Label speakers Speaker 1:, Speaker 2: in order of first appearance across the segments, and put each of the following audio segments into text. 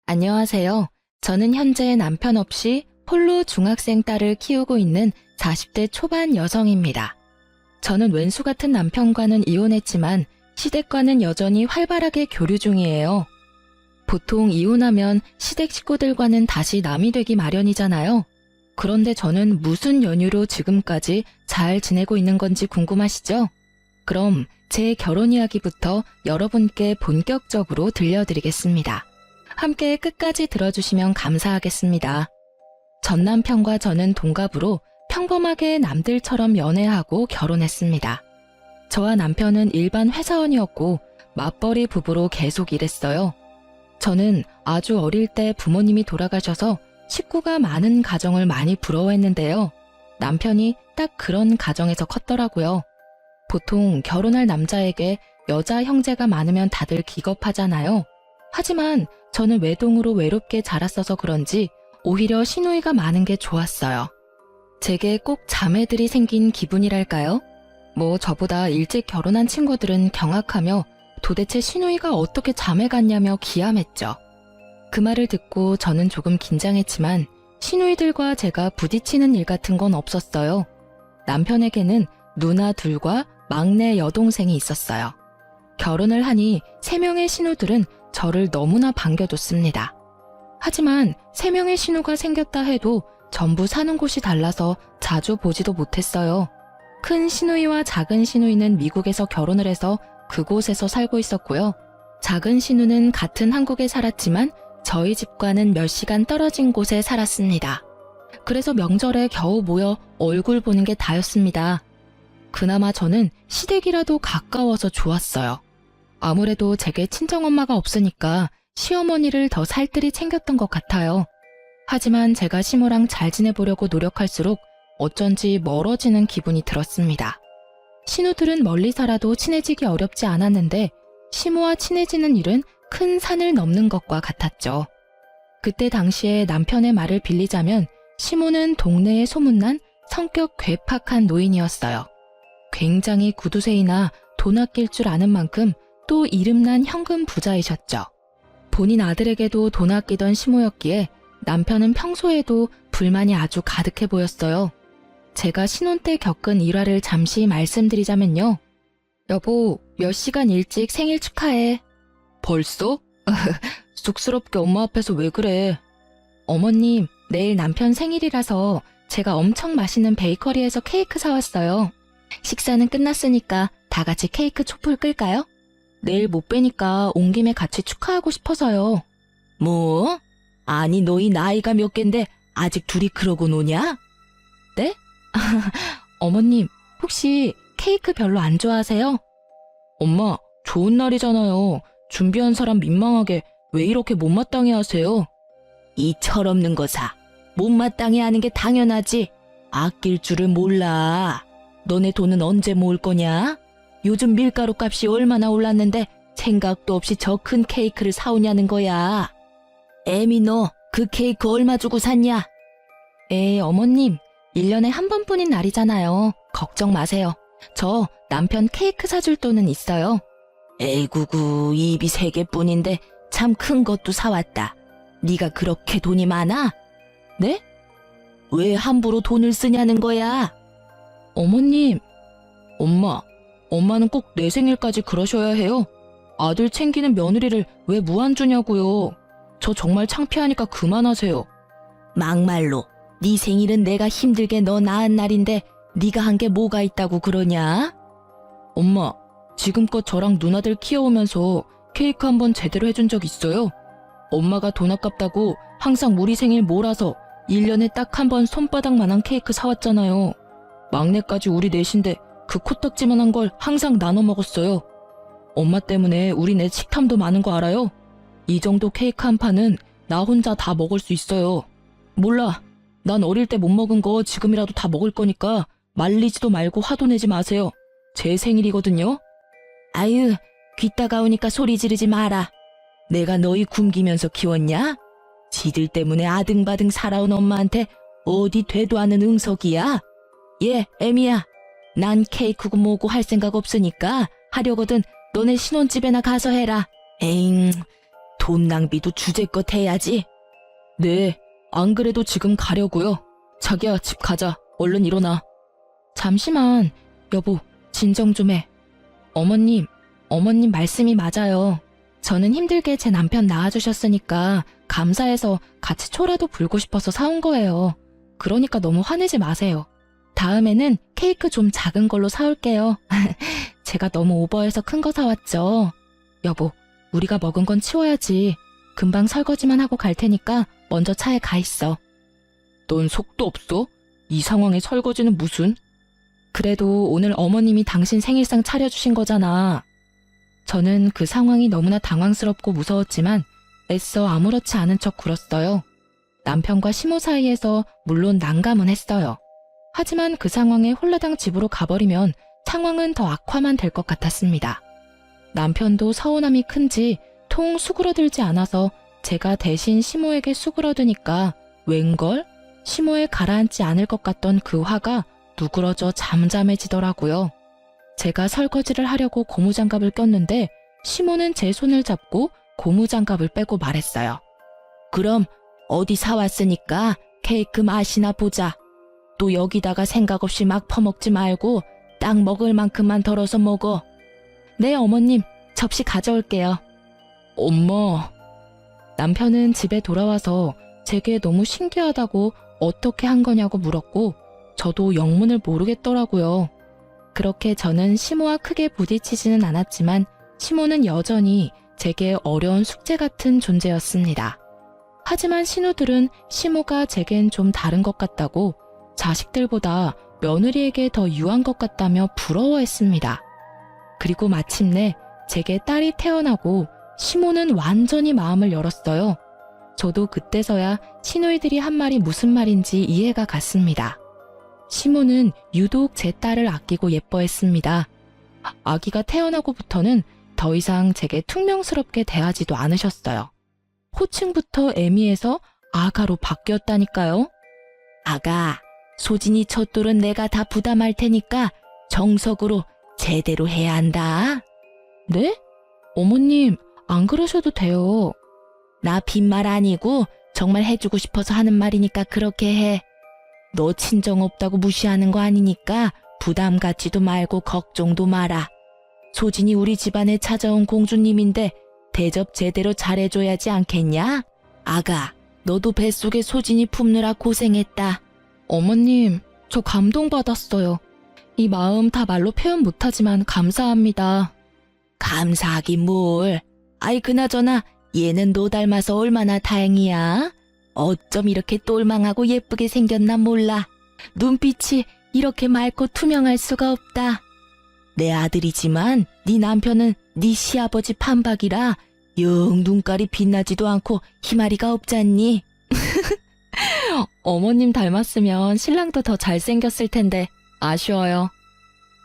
Speaker 1: 안녕하세요. 저는 현재 남편 없이 홀로 중학생 딸을 키우고 있는 40대 초반 여성입니다. 저는 왼수 같은 남편과는 이혼했지만 시댁과는 여전히 활발하게 교류 중이에요. 보통 이혼하면 시댁 식구들과는 다시 남이 되기 마련이잖아요. 그런데 저는 무슨 연유로 지금까지 잘 지내고 있는 건지 궁금하시죠? 그럼 제 결혼 이야기부터 여러분께 본격적으로 들려드리겠습니다. 함께 끝까지 들어주시면 감사하겠습니다. 전 남편과 저는 동갑으로 평범하게 남들처럼 연애하고 결혼했습니다. 저와 남편은 일반 회사원이었고 맞벌이 부부로 계속 일했어요. 저는 아주 어릴 때 부모님이 돌아가셔서 식구가 많은 가정을 많이 부러워했는데요. 남편이 딱 그런 가정에서 컸더라고요. 보통 결혼할 남자에게 여자 형제가 많으면 다들 기겁하잖아요. 하지만 저는 외동으로 외롭게 자랐어서 그런지 오히려 시누이가 많은 게 좋았어요. 제게 꼭 자매들이 생긴 기분이랄까요? 저보다 일찍 결혼한 친구들은 경악하며 도대체 시누이가 어떻게 자매 같냐며 기함했죠. 그 말을 듣고 저는 조금 긴장했지만 시누이들과 제가 부딪히는 일 같은 건 없었어요. 남편에게는 누나 둘과 막내 여동생이 있었어요. 결혼을 하니 3명의 시누들은 저를 너무나 반겨줬습니다. 하지만 3명의 시누가 생겼다 해도 전부 사는 곳이 달라서 자주 보지도 못했어요. 큰 시누이와 작은 시누이는 미국에서 결혼을 해서 그곳에서 살고 있었고요. 작은 시누는 같은 한국에 살았지만 저희 집과는 몇 시간 떨어진 곳에 살았습니다. 그래서 명절에 겨우 모여 얼굴 보는 게 다였습니다. 그나마 저는 시댁이라도 가까워서 좋았어요. 아무래도 제게 친정엄마가 없으니까 시어머니를 더 살뜰히 챙겼던 것 같아요. 하지만 제가 시모랑 잘 지내보려고 노력할수록 어쩐지 멀어지는 기분이 들었습니다. 시누들은 멀리 살아도 친해지기 어렵지 않았는데 시모와 친해지는 일은 큰 산을 넘는 것과 같았죠. 그때 당시에 남편의 말을 빌리자면 시모는 동네에 소문난 성격 괴팍한 노인이었어요. 굉장히 구두쇠이나 돈 아낄 줄 아는 만큼 또 이름난 현금 부자이셨죠. 본인 아들에게도 돈 아끼던 시모였기에 남편은 평소에도 불만이 아주 가득해 보였어요. 제가 신혼 때 겪은 일화를 잠시 말씀드리자면요. 여보, 몇 시간 일찍 생일 축하해. 벌써? 쑥스럽게 엄마 앞에서 왜 그래? 어머님, 내일 남편 생일이라서 제가 엄청 맛있는 베이커리에서 케이크 사왔어요. 식사는 끝났으니까 다 같이 케이크 촛불 끌까요? 내일 못 뵈니까 온 김에 같이 축하하고 싶어서요. 뭐? 아니 너희 나이가 몇 갠데 아직 둘이 그러고 노냐? 네? 어머님, 혹시 케이크 별로 안 좋아하세요? 엄마, 좋은 날이잖아요. 준비한 사람 민망하게 왜 이렇게 못마땅해 하세요? 이 철없는 거사. 못마땅해 하는 게 당연하지. 아낄 줄을 몰라. 너네 돈은 언제 모을 거냐? 요즘 밀가루 값이 얼마나 올랐는데 생각도 없이 저 큰 케이크를 사오냐는 거야. 애미 너 그 케이크 얼마 주고 샀냐? 어머님, 1년에 한 번뿐인 날이잖아요. 걱정 마세요. 저 남편 케이크 사줄 돈은 있어요. 에이구구, 입이 3개뿐인데 참 큰 것도 사왔다. 네가 그렇게 돈이 많아? 네? 왜 함부로 돈을 쓰냐는 거야? 어머님, 엄마는 꼭 내 생일까지 그러셔야 해요. 아들 챙기는 며느리를 왜 무안 주냐고요. 저 정말 창피하니까 그만하세요. 막말로 네 생일은 내가 힘들게 너 낳은 날인데 네가 한 게 뭐가 있다고 그러냐? 엄마, 지금껏 저랑 누나들 키워오면서 케이크 한 번 제대로 해준 적 있어요? 엄마가 돈 아깝다고 항상 우리 생일 몰아서 1년에 딱 한 번 손바닥만한 케이크 사왔잖아요. 막내까지 우리 넷인데 그 코딱지만한 걸 항상 나눠 먹었어요. 엄마 때문에 우리 넷 식탐도 많은 거 알아요? 이 정도 케이크 한 판은 나 혼자 다 먹을 수 있어요. 몰라. 난 어릴 때 못 먹은 거 지금이라도 다 먹을 거니까 말리지도 말고 화도 내지 마세요. 제 생일이거든요. 아유, 귀 따가우니까 소리 지르지 마라. 내가 너희 굶기면서 키웠냐? 지들 때문에 아등바등 살아온 엄마한테 어디 되도 않은 응석이야? 예, 애미야. 난 케이크고 뭐고 할 생각 없으니까 하려거든 너네 신혼집에나 가서 해라. 에잉, 돈 낭비도 주제껏 해야지. 네, 안 그래도 지금 가려고요. 자기야, 집 가자. 얼른 일어나. 잠시만, 여보, 진정 좀 해. 어머님 말씀이 맞아요. 저는 힘들게 제 남편 낳아주셨으니까 감사해서 같이 초라도 불고 싶어서 사온 거예요. 그러니까 너무 화내지 마세요. 다음에는 케이크 좀 작은 걸로 사올게요. 제가 너무 오버해서 큰 거 사왔죠. 여보, 우리가 먹은 건 치워야지. 금방 설거지만 하고 갈 테니까 먼저 차에 가 있어. 넌 속도 없어? 이 상황에 설거지는 무슨? 그래도 오늘 어머님이 당신 생일상 차려주신 거잖아. 저는 그 상황이 너무나 당황스럽고 무서웠지만 애써 아무렇지 않은 척 굴었어요. 남편과 시모 사이에서 물론 난감은 했어요. 하지만 그 상황에 홀라당 집으로 가버리면 상황은 더 악화만 될 것 같았습니다. 남편도 서운함이 큰지 통 수그러들지 않아서 제가 대신 시모에게 수그러드니까 웬걸? 시모에 가라앉지 않을 것 같던 그 화가 누그러져 잠잠해지더라고요. 제가 설거지를 하려고 고무장갑을 꼈는데 시모는 제 손을 잡고 고무장갑을 빼고 말했어요. 그럼 어디 사왔으니까 케이크 맛이나 보자. 또 여기다가 생각 없이 막 퍼먹지 말고 딱 먹을 만큼만 덜어서 먹어. 네, 어머님, 접시 가져올게요. 엄마. 남편은 집에 돌아와서 제게 너무 신기하다고 어떻게 한 거냐고 물었고 저도 영문을 모르겠더라고요. 그렇게 저는 시모와 크게 부딪히지는 않았지만 시모는 여전히 제게 어려운 숙제 같은 존재였습니다. 하지만 신우들은 시모가 제겐 좀 다른 것 같다고 자식들보다 며느리에게 더 유한 것 같다며 부러워했습니다. 그리고 마침내 제게 딸이 태어나고 시모는 완전히 마음을 열었어요. 저도 그때서야 시누이들이 한 말이 무슨 말인지 이해가 갔습니다. 시모는 유독 제 딸을 아끼고 예뻐했습니다. 아기가 태어나고부터는 더 이상 제게 퉁명스럽게 대하지도 않으셨어요. 호칭부터 애미에서 아가로 바뀌었다니까요. 아가, 소진이 첫 돌은 내가 다 부담할 테니까 정석으로 제대로 해야 한다. 네? 어머님, 안 그러셔도 돼요. 나 빈말 아니고 정말 해주고 싶어서 하는 말이니까 그렇게 해. 너 친정 없다고 무시하는 거 아니니까 부담 갖지도 말고 걱정도 마라. 소진이 우리 집안에 찾아온 공주님인데 대접 제대로 잘해줘야지 않겠냐? 아가, 너도 뱃속에 소진이 품느라 고생했다. 어머님, 저 감동받았어요. 이 마음 다 말로 표현 못하지만 감사합니다. 감사하긴 뭘. 아이, 그나저나 얘는 너 닮아서 얼마나 다행이야. 어쩜 이렇게 똘망하고 예쁘게 생겼나 몰라. 눈빛이 이렇게 맑고 투명할 수가 없다. 내 아들이지만 네 남편은 네 시아버지 판박이라 영 눈깔이 빛나지도 않고 희마리가 없잖니. 어머님 닮았으면 신랑도 더 잘생겼을 텐데 아쉬워요.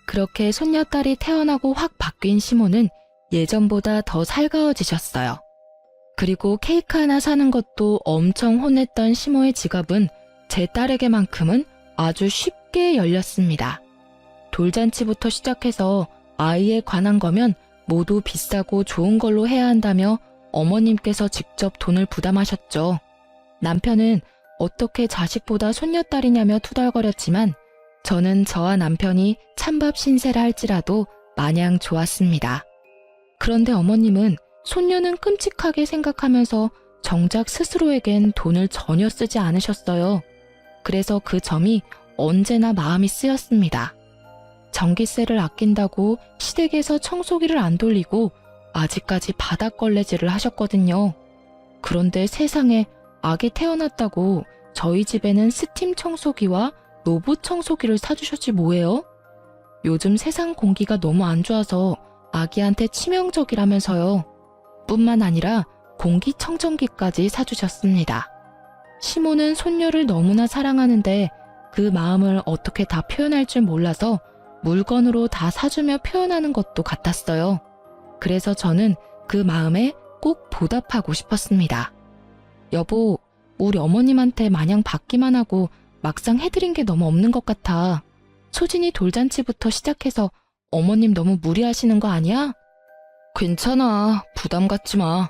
Speaker 1: 그렇게 손녀딸이 태어나고 확 바뀐 시모는 예전보다 더 살가워지셨어요. 그리고 케이크 하나 사는 것도 엄청 혼냈던 시모의 지갑은 제 딸에게만큼은 아주 쉽게 열렸습니다. 돌잔치부터 시작해서 아이에 관한 거면 모두 비싸고 좋은 걸로 해야 한다며 어머님께서 직접 돈을 부담하셨죠. 남편은 어떻게 자식보다 손녀딸이냐며 투덜거렸지만 저는 저와 남편이 찬밥 신세를 할지라도 마냥 좋았습니다. 그런데 어머님은 손녀는 끔찍하게 생각하면서 정작 스스로에겐 돈을 전혀 쓰지 않으셨어요. 그래서 그 점이 언제나 마음이 쓰였습니다. 전기세를 아낀다고 시댁에서 청소기를 안 돌리고 아직까지 바닥걸레질을 하셨거든요. 그런데 세상에 아기 태어났다고 저희 집에는 스팀 청소기와 로봇 청소기를 사주셨지 뭐예요? 요즘 세상 공기가 너무 안 좋아서 아기한테 치명적이라면서요. 뿐만 아니라 공기청정기까지 사주셨습니다. 시모는 손녀를 너무나 사랑하는데 그 마음을 어떻게 다 표현할 줄 몰라서 물건으로 다 사주며 표현하는 것도 같았어요. 그래서 저는 그 마음에 꼭 보답하고 싶었습니다. 여보, 우리 어머님한테 마냥 받기만 하고 막상 해드린 게 너무 없는 것 같아. 소진이 돌잔치부터 시작해서 어머님 너무 무리하시는 거 아니야? 괜찮아, 부담 갖지 마.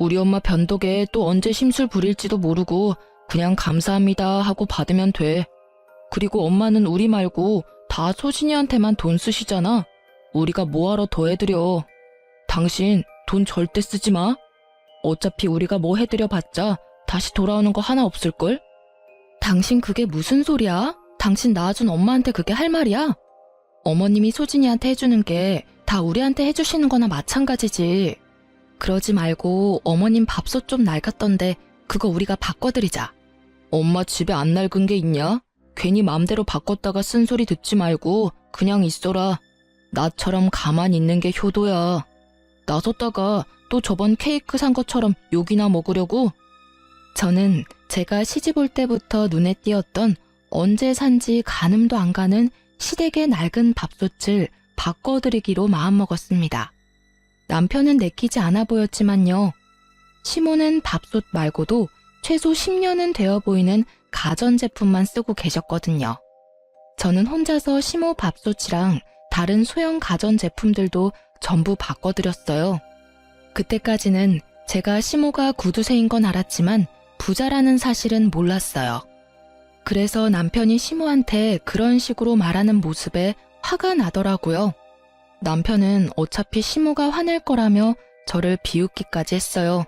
Speaker 1: 우리 엄마 변덕에 또 언제 심술 부릴지도 모르고 그냥 감사합니다 하고 받으면 돼. 그리고 엄마는 우리 말고 다 소진이한테만 돈 쓰시잖아. 우리가 뭐하러 더 해드려. 당신 돈 절대 쓰지 마. 어차피 우리가 뭐 해드려 봤자 다시 돌아오는 거 하나 없을걸? 당신 그게 무슨 소리야? 당신 낳아준 엄마한테 그게 할 말이야? 어머님이 소진이한테 해주는 게 다 우리한테 해주시는 거나 마찬가지지. 그러지 말고 어머님 밥솥 좀 낡았던데 그거 우리가 바꿔드리자. 엄마 집에 안 낡은 게 있냐? 괜히 맘대로 바꿨다가 쓴소리 듣지 말고 그냥 있어라. 나처럼 가만히 있는 게 효도야. 나섰다가 또 저번 케이크 산 것처럼 욕이나 먹으려고? 저는 제가 시집 올 때부터 눈에 띄었던 언제 산지 가늠도 안 가는 시댁의 낡은 밥솥을 바꿔드리기로 마음먹었습니다. 남편은 내키지 않아 보였지만요. 시모는 밥솥 말고도 최소 10년은 되어 보이는 가전제품만 쓰고 계셨거든요. 저는 혼자서 시모 밥솥이랑 다른 소형 가전제품들도 전부 바꿔드렸어요. 그때까지는 제가 시모가 구두쇠인 건 알았지만 부자라는 사실은 몰랐어요. 그래서 남편이 시모한테 그런 식으로 말하는 모습에 화가 나더라고요. 남편은 어차피 시모가 화낼 거라며 저를 비웃기까지 했어요.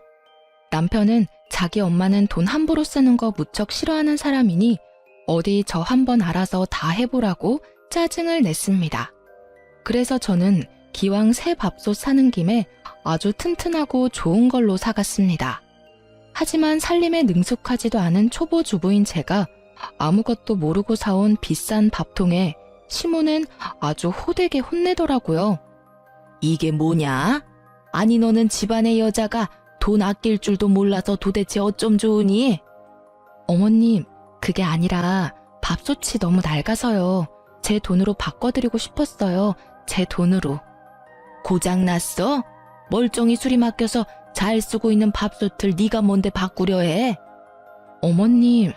Speaker 1: 남편은 자기 엄마는 돈 함부로 쓰는 거 무척 싫어하는 사람이니 어디 저 한번 알아서 다 해보라고 짜증을 냈습니다. 그래서 저는 기왕 새 밥솥 사는 김에 아주 튼튼하고 좋은 걸로 사갔습니다. 하지만 살림에 능숙하지도 않은 초보 주부인 제가 아무것도 모르고 사온 비싼 밥통에 시모는 아주 호되게 혼내더라고요. 이게 뭐냐? 아니 너는 집안의 여자가 돈 아낄 줄도 몰라서 도대체 어쩜 좋으니? 어머님, 그게 아니라 밥솥이 너무 낡아서요. 제 돈으로 바꿔드리고 싶었어요. 제 돈으로. 고장났어? 멀쩡히 수리 맡겨서 잘 쓰고 있는 밥솥을 네가 뭔데 바꾸려 해? 어머님,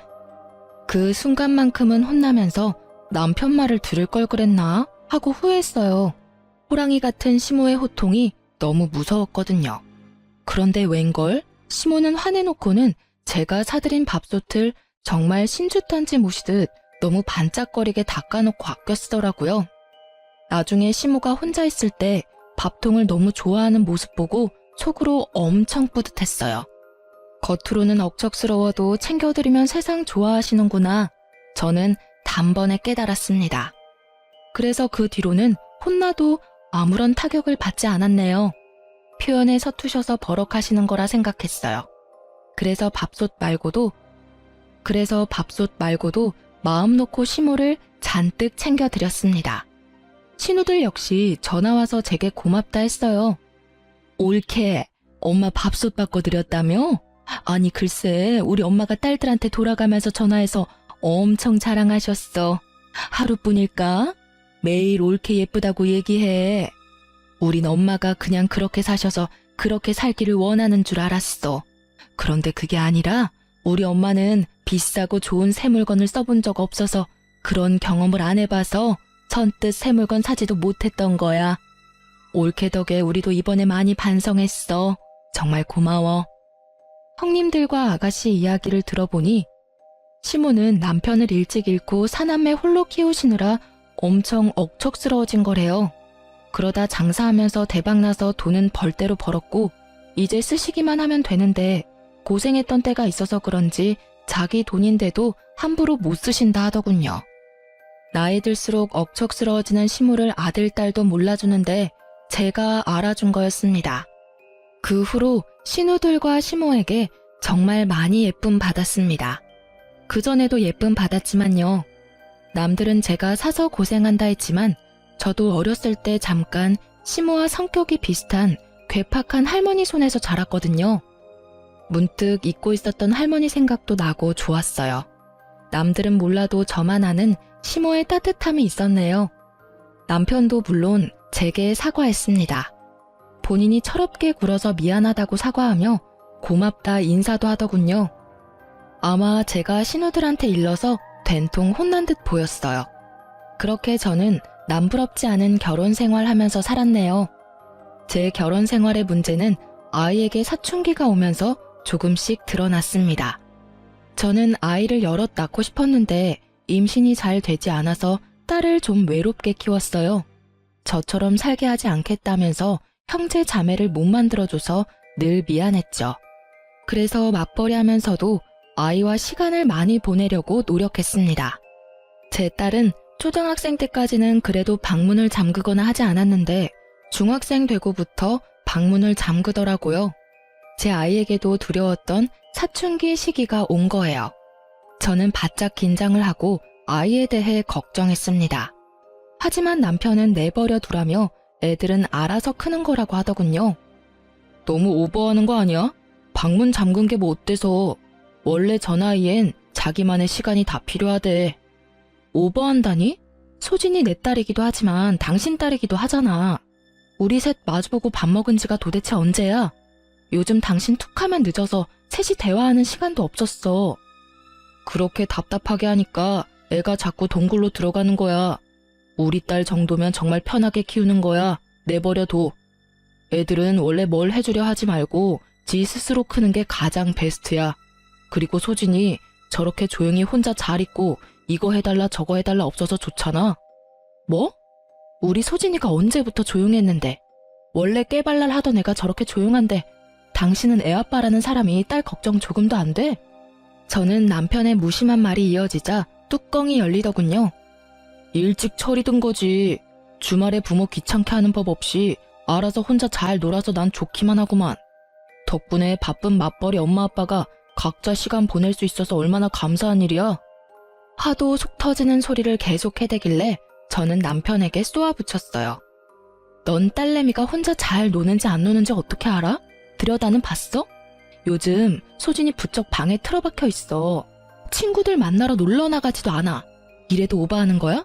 Speaker 1: 그 순간만큼은 혼나면서 남편 말을 들을 걸 그랬나 하고 후회했어요. 호랑이 같은 시모의 호통이 너무 무서웠거든요. 그런데 웬걸 시모는 화내놓고는 제가 사드린 밥솥을 정말 신주탄지 모시듯 너무 반짝거리게 닦아놓고 아껴 쓰더라고요. 나중에 시모가 혼자 있을 때 밥통을 너무 좋아하는 모습 보고 속으로 엄청 뿌듯했어요. 겉으로는 억척스러워도 챙겨드리면 세상 좋아하시는구나. 저는 단번에 깨달았습니다. 그래서 그 뒤로는 혼나도 아무런 타격을 받지 않았네요. 표현에 서투셔서 버럭하시는 거라 생각했어요. 그래서 밥솥 말고도 마음 놓고 시모를 잔뜩 챙겨드렸습니다. 신우들 역시 전화와서 제게 고맙다 했어요. 옳게 엄마 밥솥 바꿔드렸다며? 아니 글쎄 우리 엄마가 딸들한테 돌아가면서 전화해서 엄청 자랑하셨어. 하루뿐일까? 매일 옳게 예쁘다고 얘기해. 우린 엄마가 그냥 그렇게 사셔서 그렇게 살기를 원하는 줄 알았어. 그런데 그게 아니라 우리 엄마는 비싸고 좋은 새 물건을 써본 적 없어서 그런 경험을 안 해봐서 선뜻 새 물건 사지도 못했던 거야. 옳게 덕에 우리도 이번에 많이 반성했어. 정말 고마워. 형님들과 아가씨 이야기를 들어보니 시모는 남편을 일찍 잃고 사남매 홀로 키우시느라 엄청 억척스러워진 거래요. 그러다 장사하면서 대박나서 돈은 벌대로 벌었고 이제 쓰시기만 하면 되는데 고생했던 때가 있어서 그런지 자기 돈인데도 함부로 못 쓰신다 하더군요. 나이 들수록 억척스러워지는 시모를 아들, 딸도 몰라주는데 제가 알아준 거였습니다. 그 후로 신우들과 시모에게 정말 많이 예쁨 받았습니다. 그전에도 예쁨 받았지만요. 남들은 제가 사서 고생한다 했지만 저도 어렸을 때 잠깐 시모와 성격이 비슷한 괴팍한 할머니 손에서 자랐거든요. 문득 잊고 있었던 할머니 생각도 나고 좋았어요. 남들은 몰라도 저만 아는 시모의 따뜻함이 있었네요. 남편도 물론 제게 사과했습니다. 본인이 철없게 굴어서 미안하다고 사과하며 고맙다 인사도 하더군요. 아마 제가 신우들한테 일러서 된통 혼난 듯 보였어요. 그렇게 저는 남부럽지 않은 결혼 생활하면서 살았네요. 제 결혼 생활의 문제는 아이에게 사춘기가 오면서 조금씩 드러났습니다. 저는 아이를 여럿 낳고 싶었는데 임신이 잘 되지 않아서 딸을 좀 외롭게 키웠어요. 저처럼 살게 하지 않겠다면서 형제 자매를 못 만들어줘서 늘 미안했죠. 그래서 맞벌이 하면서도 아이와 시간을 많이 보내려고 노력했습니다. 제 딸은 초등학생 때까지는 그래도 방문을 잠그거나 하지 않았는데 중학생 되고부터 방문을 잠그더라고요. 제 아이에게도 두려웠던 사춘기 시기가 온 거예요. 저는 바짝 긴장을 하고 아이에 대해 걱정했습니다. 하지만 남편은 내버려 두라며 애들은 알아서 크는 거라고 하더군요. 너무 오버하는 거 아니야? 방문 잠근 게 뭐 어때서? 원래 저 나이엔 자기만의 시간이 다 필요하대. 오버한다니? 소진이 내 딸이기도 하지만 당신 딸이기도 하잖아. 우리 셋 마주보고 밥 먹은 지가 도대체 언제야? 요즘 당신 툭하면 늦어서 셋이 대화하는 시간도 없었어. 그렇게 답답하게 하니까 애가 자꾸 동굴로 들어가는 거야. 우리 딸 정도면 정말 편하게 키우는 거야. 내버려둬. 애들은 원래 뭘 해주려 하지 말고 지 스스로 크는 게 가장 베스트야. 그리고 소진이 저렇게 조용히 혼자 잘 있고 이거 해달라 저거 해달라 없어서 좋잖아. 뭐? 우리 소진이가 언제부터 조용했는데? 원래 깨발랄 하던 애가 저렇게 조용한데 당신은 애아빠라는 사람이 딸 걱정 조금도 안 돼? 저는 남편의 무심한 말이 이어지자 뚜껑이 열리더군요. 일찍 철이 든 거지. 주말에 부모 귀찮게 하는 법 없이 알아서 혼자 잘 놀아서 난 좋기만 하구만. 덕분에 바쁜 맞벌이 엄마 아빠가 각자 시간 보낼 수 있어서 얼마나 감사한 일이야. 하도 속 터지는 소리를 계속 해대길래 저는 남편에게 쏘아붙였어요. 넌 딸내미가 혼자 잘 노는지 안 노는지 어떻게 알아? 들여다는 봤어? 요즘 소진이 부쩍 방에 틀어박혀 있어. 친구들 만나러 놀러 나가지도 않아. 이래도 오버하는 거야?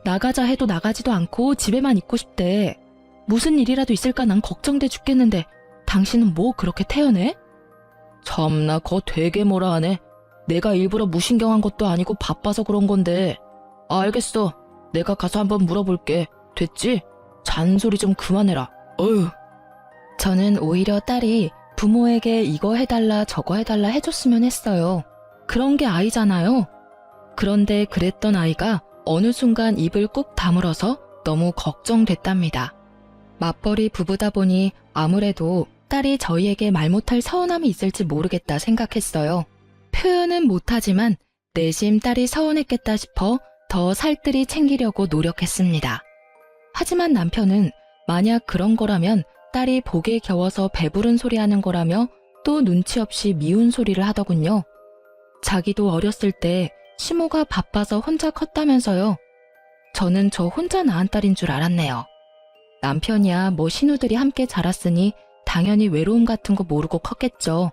Speaker 1: 나가자 해도 나가지도 않고 집에만 있고 싶대. 무슨 일이라도 있을까 난 걱정돼 죽겠는데 당신은 뭐 그렇게 태연해? 참나 거 되게 뭐라 하네. 내가 일부러 무신경한 것도 아니고 바빠서 그런 건데. 알겠어. 내가 가서 한번 물어볼게. 됐지? 잔소리 좀 그만해라. 어휴. 저는 오히려 딸이 부모에게 이거 해달라 저거 해달라 해줬으면 했어요. 그런 게 아이잖아요. 그런데 그랬던 아이가 어느 순간 입을 꾹 다물어서 너무 걱정됐답니다. 맞벌이 부부다 보니 아무래도 딸이 저희에게 말 못할 서운함이 있을지 모르겠다 생각했어요. 표현은 못하지만 내심 딸이 서운했겠다 싶어 더 살뜰히 챙기려고 노력했습니다. 하지만 남편은 만약 그런 거라면 딸이 복에 겨워서 배부른 소리 하는 거라며 또 눈치 없이 미운 소리를 하더군요. 자기도 어렸을 때 시모가 바빠서 혼자 컸다면서요. 저는 저 혼자 낳은 딸인 줄 알았네요. 남편이야 뭐 신우들이 함께 자랐으니 당연히 외로움 같은 거 모르고 컸겠죠.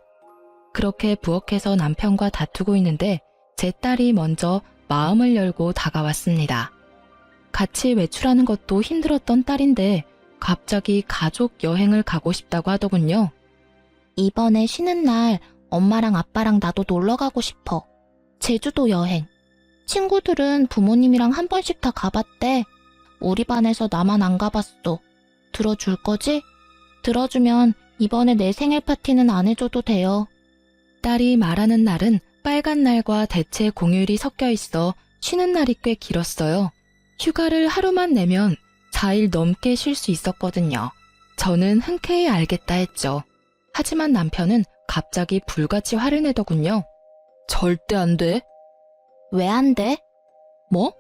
Speaker 1: 그렇게 부엌에서 남편과 다투고 있는데 제 딸이 먼저 마음을 열고 다가왔습니다. 같이 외출하는 것도 힘들었던 딸인데 갑자기 가족 여행을 가고 싶다고 하더군요.
Speaker 2: 이번에 쉬는 날 엄마랑 아빠랑 나도 놀러 가고 싶어. 제주도 여행. 친구들은 부모님이랑 한 번씩 다 가봤대. 우리 반에서 나만 안 가봤어. 들어줄 거지? 들어주면 이번에 내 생일 파티는 안 해줘도 돼요.
Speaker 1: 딸이 말하는 날은 빨간 날과 대체 공휴일이 섞여 있어 쉬는 날이 꽤 길었어요. 휴가를 하루만 내면 4일 넘게 쉴 수 있었거든요. 저는 흔쾌히 알겠다 했죠. 하지만 남편은 갑자기 불같이 화를 내더군요. 절대 안 돼.
Speaker 2: 왜 안 돼?
Speaker 1: 뭐?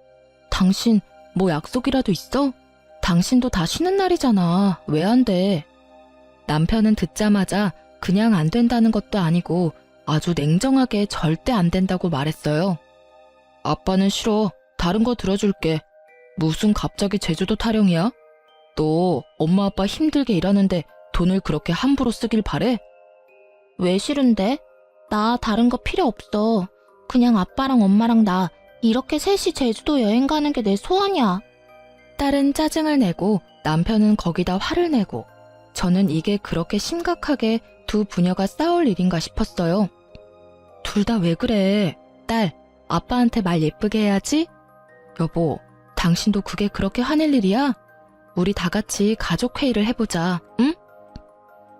Speaker 1: 당신 뭐 약속이라도 있어? 당신도 다 쉬는 날이잖아. 왜 안 돼? 남편은 듣자마자 그냥 안 된다는 것도 아니고 아주 냉정하게 절대 안 된다고 말했어요. 아빠는 싫어. 다른 거 들어줄게. 무슨 갑자기 제주도 타령이야? 너 엄마 아빠 힘들게 일하는데 돈을 그렇게 함부로 쓰길 바래?
Speaker 2: 왜 싫은데? 나 다른 거 필요 없어. 그냥 아빠랑 엄마랑 나 이렇게 셋이 제주도 여행 가는 게 내 소원이야.
Speaker 1: 딸은 짜증을 내고 남편은 거기다 화를 내고 저는 이게 그렇게 심각하게 두 부녀가 싸울 일인가 싶었어요. 둘 다 왜 그래? 딸, 아빠한테 말 예쁘게 해야지? 여보, 당신도 그게 그렇게 화낼 일이야? 우리 다 같이 가족 회의를 해보자, 응?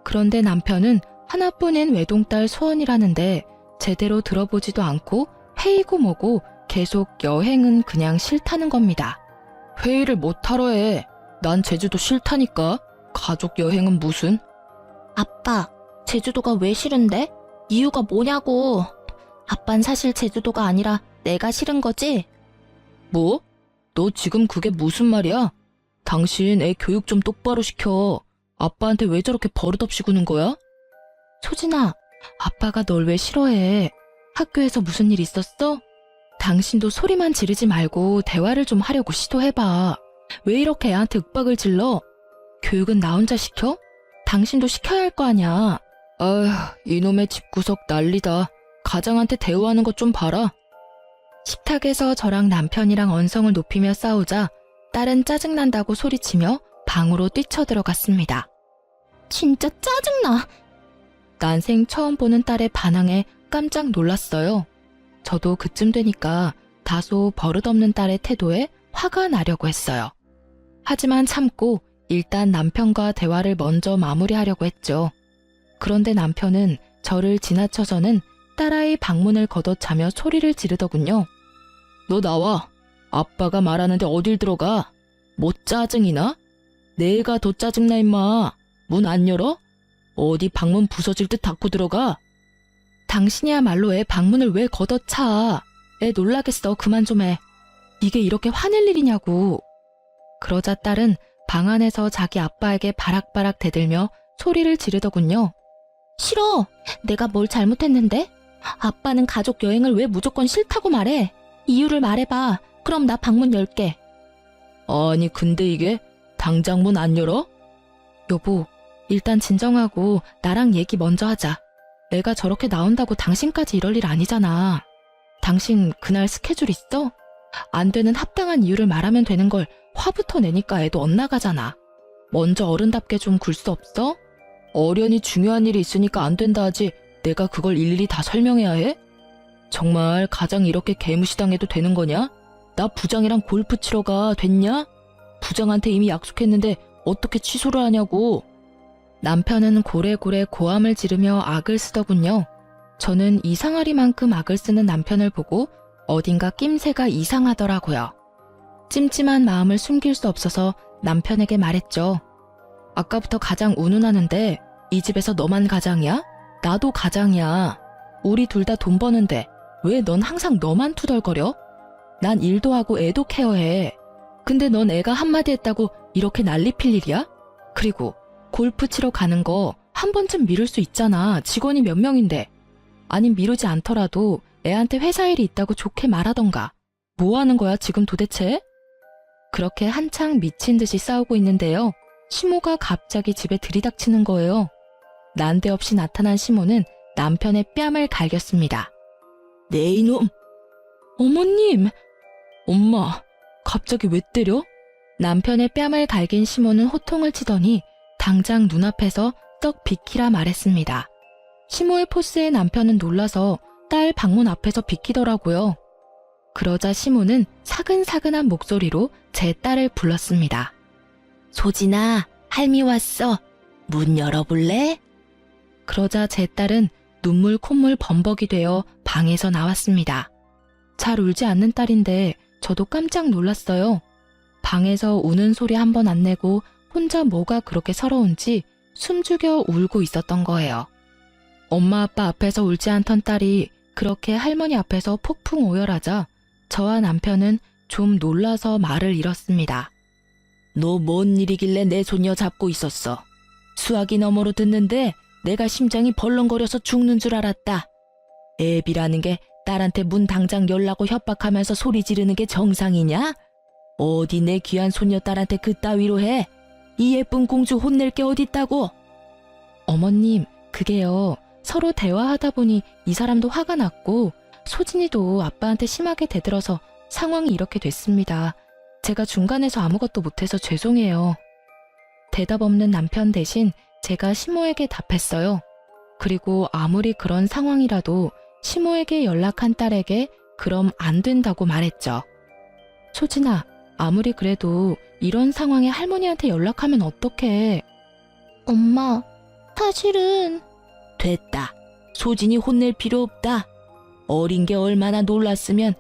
Speaker 1: 그런데 남편은 하나뿐인 외동딸 소원이라는데 제대로 들어보지도 않고 회의고 뭐고 계속 여행은 그냥 싫다는 겁니다. 회의를 못하러 해. 난 제주도 싫다니까. 가족 여행은 무슨?
Speaker 2: 아빠, 제주도가 왜 싫은데? 이유가 뭐냐고. 아빤 사실 제주도가 아니라 내가 싫은 거지?
Speaker 1: 뭐? 너 지금 그게 무슨 말이야? 당신 애 교육 좀 똑바로 시켜. 아빠한테 왜 저렇게 버릇없이 구는 거야? 소진아, 아빠가 널 왜 싫어해? 학교에서 무슨 일 있었어? 당신도 소리만 지르지 말고 대화를 좀 하려고 시도해봐. 왜 이렇게 애한테 윽박을 질러? 교육은 나 혼자 시켜? 당신도 시켜야 할 거 아냐. 아휴, 이놈의 집구석 난리다. 가장한테 대우하는 것 좀 봐라. 식탁에서 저랑 남편이랑 언성을 높이며 싸우자 딸은 짜증난다고 소리치며 방으로 뛰쳐들어갔습니다.
Speaker 2: 진짜 짜증나.
Speaker 1: 난생 처음 보는 딸의 반항에 깜짝 놀랐어요. 저도 그쯤 되니까 다소 버릇없는 딸의 태도에 화가 나려고 했어요. 하지만 참고 일단 남편과 대화를 먼저 마무리하려고 했죠. 그런데 남편은 저를 지나쳐서는 딸아이 방문을 걷어차며 소리를 지르더군요. 너 나와. 아빠가 말하는데 어딜 들어가? 뭐 짜증이나? 내가 더 짜증나 임마. 문 안 열어? 어디 방문 부서질 듯 닫고 들어가? 당신이야말로 애 방문을 왜 걷어차? 애 놀라겠어. 그만 좀 해. 이게 이렇게 화낼 일이냐고. 그러자 딸은 방 안에서 자기 아빠에게 바락바락 대들며 소리를 지르더군요.
Speaker 2: 싫어. 내가 뭘 잘못했는데? 아빠는 가족 여행을 왜 무조건 싫다고 말해? 이유를 말해봐. 그럼 나 방문 열게.
Speaker 1: 아니 근데 이게 당장 문 안 열어? 여보, 일단 진정하고 나랑 얘기 먼저 하자. 애가 저렇게 나온다고 당신까지 이럴 일 아니잖아. 당신 그날 스케줄 있어? 안 되는 합당한 이유를 말하면 되는 걸 화부터 내니까 애도 엇나가잖아. 먼저 어른답게 좀 굴 수 없어? 어련히 중요한 일이 있으니까 안 된다 하지 내가 그걸 일일이 다 설명해야 해? 정말 가장 이렇게 개무시당해도 되는 거냐? 나 부장이랑 골프 치러 가 됐냐? 부장한테 이미 약속했는데 어떻게 취소를 하냐고. 남편은 고래고래 고함을 지르며 악을 쓰더군요. 저는 이상하리만큼 악을 쓰는 남편을 보고 어딘가 낌새가 이상하더라고요. 찜찜한 마음을 숨길 수 없어서 남편에게 말했죠. 아까부터 가장 운운하는데 이 집에서 너만 가장이야? 나도 가장이야. 우리 둘 다 돈 버는데 왜 넌 항상 너만 투덜거려? 난 일도 하고 애도 케어해. 근데 넌 애가 한마디 했다고 이렇게 난리 필 일이야? 그리고 골프 치러 가는 거 한 번쯤 미룰 수 있잖아. 직원이 몇 명인데. 아니 미루지 않더라도 애한테 회사 일이 있다고 좋게 말하던가. 뭐 하는 거야 지금 도대체? 그렇게 한창 미친 듯이 싸우고 있는데요. 시모가 갑자기 집에 들이닥치는 거예요. 난데없이 나타난 시모는 남편의 뺨을 갈겼습니다. 네 이놈! 어머님! 엄마, 갑자기 왜 때려? 남편의 뺨을 갈긴 시모는 호통을 치더니 당장 눈앞에서 떡 비키라 말했습니다. 시모의 포스에 남편은 놀라서 딸 방문 앞에서 비키더라고요. 그러자 시모는 사근사근한 목소리로 제 딸을 불렀습니다. 소진아, 할미 왔어. 문 열어볼래? 그러자 제 딸은 눈물 콧물 범벅이 되어 방에서 나왔습니다. 잘 울지 않는 딸인데 저도 깜짝 놀랐어요. 방에서 우는 소리 한 번 안 내고 혼자 뭐가 그렇게 서러운지 숨죽여 울고 있었던 거예요. 엄마 아빠 앞에서 울지 않던 딸이 그렇게 할머니 앞에서 폭풍 오열하자 저와 남편은 좀 놀라서 말을 잃었습니다. 너 뭔 일이길래 내 손녀 잡고 있었어? 수화기 너머로 듣는데 내가 심장이 벌렁거려서 죽는 줄 알았다. 애비라는 게 딸한테 문 당장 열라고 협박하면서 소리 지르는 게 정상이냐? 어디 내 귀한 손녀딸한테 그따위로 해? 이 예쁜 공주 혼낼 게 어딨다고? 어머님, 그게요. 서로 대화하다 보니 이 사람도 화가 났고 소진이도 아빠한테 심하게 대들어서 상황이 이렇게 됐습니다. 제가 중간에서 아무것도 못해서 죄송해요. 대답 없는 남편 대신 제가 시모에게 답했어요. 그리고 아무리 그런 상황이라도 시모에게 연락한 딸에게 그럼 안 된다고 말했죠. 소진아, 아무리 그래도 이런 상황에 할머니한테 연락하면 어떡해.
Speaker 2: 엄마, 사실은
Speaker 1: 됐다. 소진이 혼낼 필요 없다. 어린 게 얼마나 놀랐으면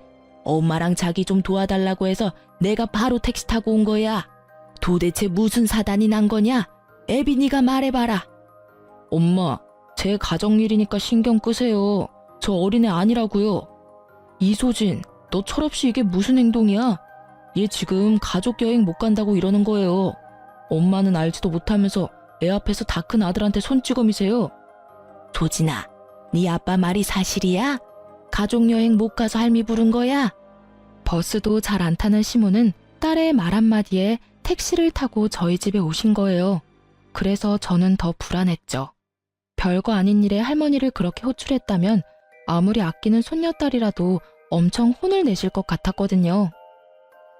Speaker 1: 엄마랑 자기 좀 도와달라고 해서 내가 바로 택시 타고 온 거야. 도대체 무슨 사단이 난 거냐? 애빈이가 말해봐라. 엄마, 제 가정일이니까 신경 끄세요. 저 어린애 아니라고요. 이소진, 너 철없이 이게 무슨 행동이야? 얘 지금 가족 여행 못 간다고 이러는 거예요. 엄마는 알지도 못하면서 애 앞에서 다 큰 아들한테 손찌검이세요. 소진아, 네 아빠 말이 사실이야? 가족 여행 못 가서 할미 부른 거야? 버스도 잘 안 타는 시모는 딸의 말 한마디에 택시를 타고 저희 집에 오신 거예요. 그래서 저는 더 불안했죠. 별거 아닌 일에 할머니를 그렇게 호출했다면 아무리 아끼는 손녀딸이라도 엄청 혼을 내실 것 같았거든요.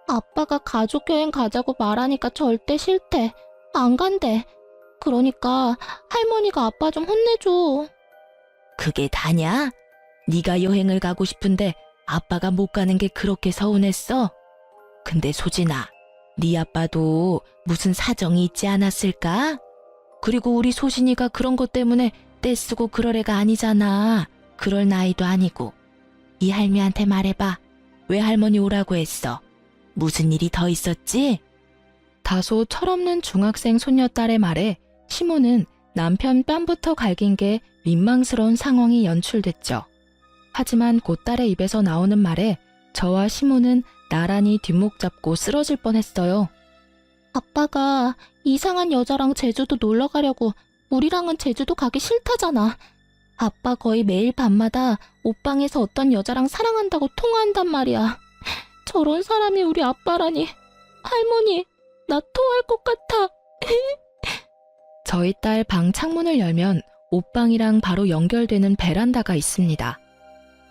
Speaker 2: 아빠가 가족여행 가자고 말하니까 절대 싫대. 안 간대. 그러니까 할머니가 아빠 좀 혼내줘.
Speaker 1: 그게 다냐? 네가 여행을 가고 싶은데 아빠가 못 가는 게 그렇게 서운했어? 근데 소진아, 네 아빠도 무슨 사정이 있지 않았을까? 그리고 우리 소진이가 그런 것 때문에 떼쓰고 그럴 애가 아니잖아. 그럴 나이도 아니고. 이 할미한테 말해봐. 왜 할머니 오라고 했어? 무슨 일이 더 있었지? 다소 철없는 중학생 손녀딸의 말에 시모는 남편 뺨부터 갈긴 게 민망스러운 상황이 연출됐죠. 하지만 곧 딸의 입에서 나오는 말에 저와 시모는 나란히 뒷목 잡고 쓰러질 뻔했어요.
Speaker 2: 아빠가 이상한 여자랑 제주도 놀러 가려고 우리랑은 제주도 가기 싫다잖아. 아빠 거의 매일 밤마다 옷방에서 어떤 여자랑 사랑한다고 통화한단 말이야. 저런 사람이 우리 아빠라니. 할머니, 나 토할 것 같아.
Speaker 1: 저희 딸 방 창문을 열면 옷방이랑 바로 연결되는 베란다가 있습니다.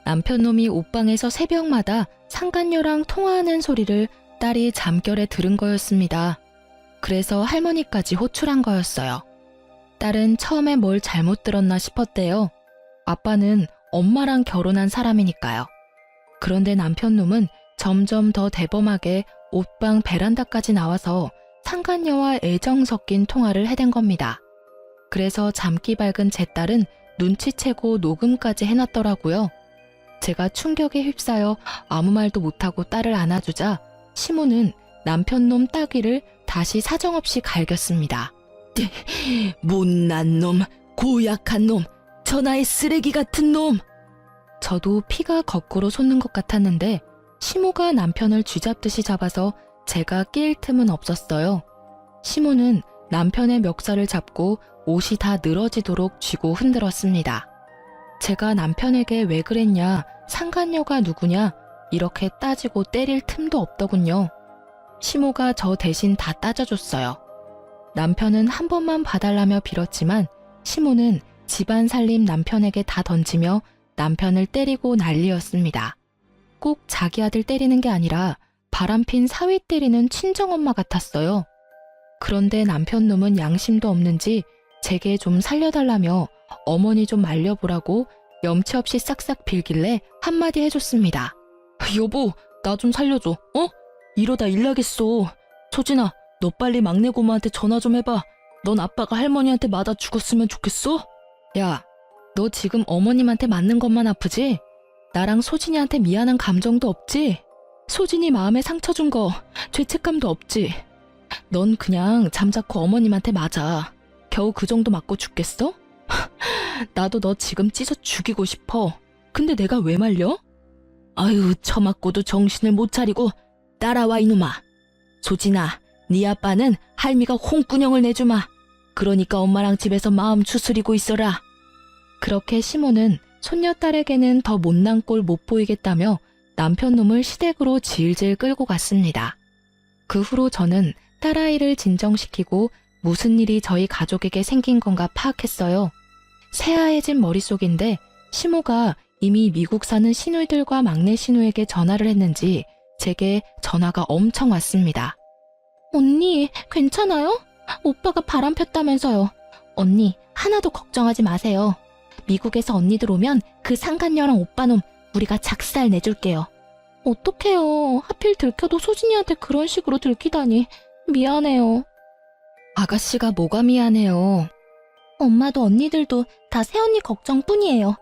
Speaker 1: 남편놈이 옷방에서 새벽마다 상간녀랑 통화하는 소리를 딸이 잠결에 들은 거였습니다. 그래서 할머니까지 호출한 거였어요. 딸은 처음에 뭘 잘못 들었나 싶었대요. 아빠는 엄마랑 결혼한 사람이니까요. 그런데 남편놈은 점점 더 대범하게 옷방 베란다까지 나와서 상간녀와 애정 섞인 통화를 해댄 겁니다. 그래서 잠기 밝은 제 딸은 눈치채고 녹음까지 해놨더라고요. 제가 충격에 휩싸여 아무 말도 못하고 딸을 안아주자 시모는 남편놈 따귀를 다시 사정없이 갈겼습니다. 못난 놈, 고약한 놈, 천하의 쓰레기 같은 놈. 저도 피가 거꾸로 솟는 것 같았는데 시모가 남편을 쥐잡듯이 잡아서 제가 낄 틈은 없었어요. 시모는 남편의 멱살을 잡고 옷이 다 늘어지도록 쥐고 흔들었습니다. 제가 남편에게 왜 그랬냐, 상간녀가 누구냐 이렇게 따지고 때릴 틈도 없더군요. 시모가 저 대신 다 따져줬어요. 남편은 한 번만 봐달라며 빌었지만 시모는 집안 살림 남편에게 다 던지며 남편을 때리고 난리였습니다. 꼭 자기 아들 때리는 게 아니라 바람핀 사위 때리는 친정엄마 같았어요. 그런데 남편놈은 양심도 없는지 제게 좀 살려달라며 어머니 좀 말려보라고 염치 없이 싹싹 빌길래 한마디 해줬습니다. 여보, 나 좀 살려줘. 어? 이러다 일 나겠어. 소진아, 너 빨리 막내 고모한테 전화 좀 해봐. 넌 아빠가 할머니한테 맞아 죽었으면 좋겠어? 야, 너 지금 어머님한테 맞는 것만 아프지? 나랑 소진이한테 미안한 감정도 없지? 소진이 마음에 상처 준 거 죄책감도 없지? 넌 그냥 잠자코 어머님한테 맞아. 겨우 그 정도 맞고 죽겠어? 나도 너 지금 찢어 죽이고 싶어. 근데 내가 왜 말려? 아유, 처맞고도 정신을 못 차리고 따라와 이놈아. 소진아, 네 아빠는 할미가 홍군형을 내주마. 그러니까 엄마랑 집에서 마음 추스리고 있어라. 그렇게 시모는 손녀딸에게는 더 못난 꼴 못 보이겠다며 남편놈을 시댁으로 질질 끌고 갔습니다. 그 후로 저는 딸아이를 진정시키고 무슨 일이 저희 가족에게 생긴 건가 파악했어요. 새하얘진 머릿속인데 시모가 이미 미국 사는 시누이들과 막내 시누에게 전화를 했는지 제게 전화가 엄청 왔습니다.
Speaker 2: 언니, 괜찮아요? 오빠가 바람 폈다면서요. 언니, 하나도 걱정하지 마세요. 미국에서 언니들 오면 그 상간녀랑 오빠놈 우리가 작살 내줄게요. 어떡해요. 하필 들켜도 소진이한테 그런 식으로 들키다니. 미안해요.
Speaker 1: 아가씨가 뭐가 미안해요.
Speaker 2: 엄마도 언니들도 다 새언니 걱정뿐이에요.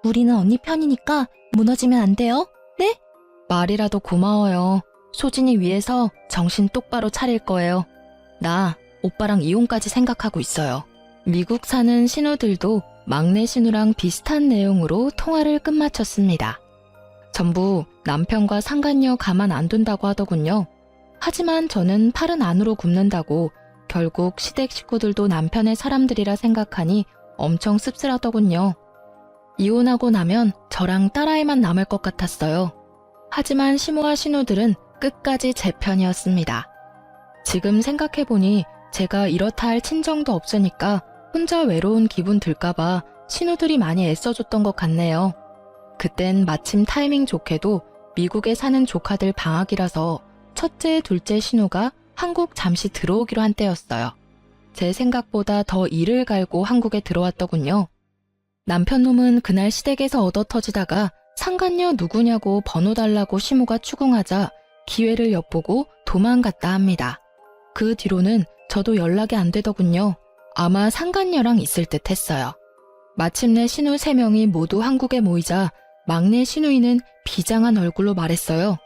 Speaker 2: 우리는 언니 편이니까 무너지면 안 돼요. 네?
Speaker 1: 말이라도 고마워요. 소진이 위해서 정신 똑바로 차릴 거예요. 나 오빠랑 이혼까지 생각하고 있어요. 미국 사는 신우들도 막내 신우랑 비슷한 내용으로 통화를 끝마쳤습니다. 전부 남편과 상간녀 가만 안 둔다고 하더군요. 하지만 저는 팔은 안으로 굽는다고 결국 시댁 식구들도 남편의 사람들이라 생각하니 엄청 씁쓸하더군요. 이혼하고 나면 저랑 딸아이만 남을 것 같았어요. 하지만 시모와 신우들은 끝까지 제 편이었습니다. 지금 생각해보니 제가 이렇다 할 친정도 없으니까 혼자 외로운 기분 들까봐 신우들이 많이 애써줬던 것 같네요. 그땐 마침 타이밍 좋게도 미국에 사는 조카들 방학이라서 첫째, 둘째 신우가 한국 잠시 들어오기로 한 때였어요. 제 생각보다 더 이를 갈고 한국에 들어왔더군요. 남편 놈은 그날 시댁에서 얻어터지다가 상간녀 누구냐고 번호 달라고 시모가 추궁하자 기회를 엿보고 도망갔다 합니다. 그 뒤로는 저도 연락이 안 되더군요. 아마 상간녀랑 있을 듯 했어요. 마침내 신우 3명이 모두 한국에 모이자 막내 신우이는 비장한 얼굴로 말했어요.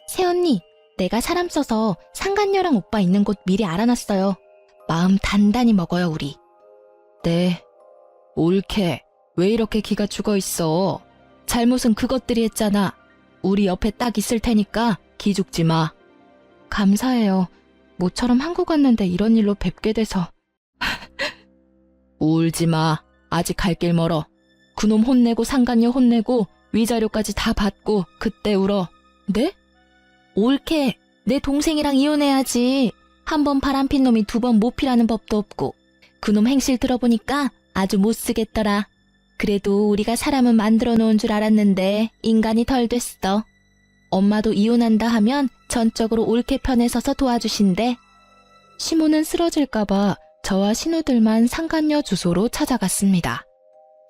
Speaker 2: 새언니, 내가 사람 써서 상간녀랑 오빠 있는 곳 미리 알아놨어요. 마음 단단히 먹어요, 우리.
Speaker 1: 네. 옳게. 왜 이렇게 기가 죽어 있어? 잘못은 그것들이 했잖아. 우리 옆에 딱 있을 테니까 기죽지 마. 감사해요. 모처럼 한국 왔는데 이런 일로 뵙게 돼서. 울지 마. 아직 갈 길 멀어. 그놈 혼내고 상간녀 혼내고 위자료까지 다 받고 그때 울어. 네?
Speaker 2: 옳게. 내 동생이랑 이혼해야지. 한 번 바람핀 놈이 2번 못 피라는 법도 없고. 그놈 행실 들어보니까 아주 못 쓰겠더라. 그래도 우리가 사람은 만들어 놓은 줄 알았는데 인간이 덜 됐어. 엄마도 이혼한다 하면 전적으로 옳게 편에 서서 도와주신대.
Speaker 1: 시모는 쓰러질까봐 저와 신우들만 상간녀 주소로 찾아갔습니다.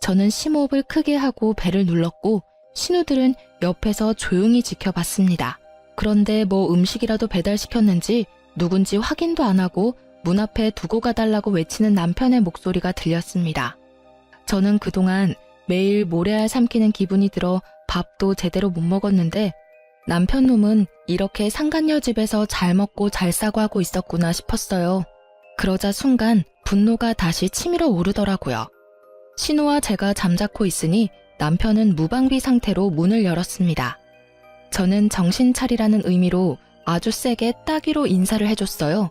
Speaker 1: 저는 심호흡을 크게 하고 배를 눌렀고 신우들은 옆에서 조용히 지켜봤습니다. 그런데 뭐 음식이라도 배달시켰는지 누군지 확인도 안 하고 문 앞에 두고 가달라고 외치는 남편의 목소리가 들렸습니다. 저는 그동안 매일 모래알 삼키는 기분이 들어 밥도 제대로 못 먹었는데 남편 놈은 이렇게 상간녀 집에서 잘 먹고 잘 싸고 하고 있었구나 싶었어요. 그러자 순간 분노가 다시 치밀어 오르더라고요. 신우와 제가 잠자코 있으니 남편은 무방비 상태로 문을 열었습니다. 저는 정신 차리라는 의미로 아주 세게 따귀로 인사를 해줬어요.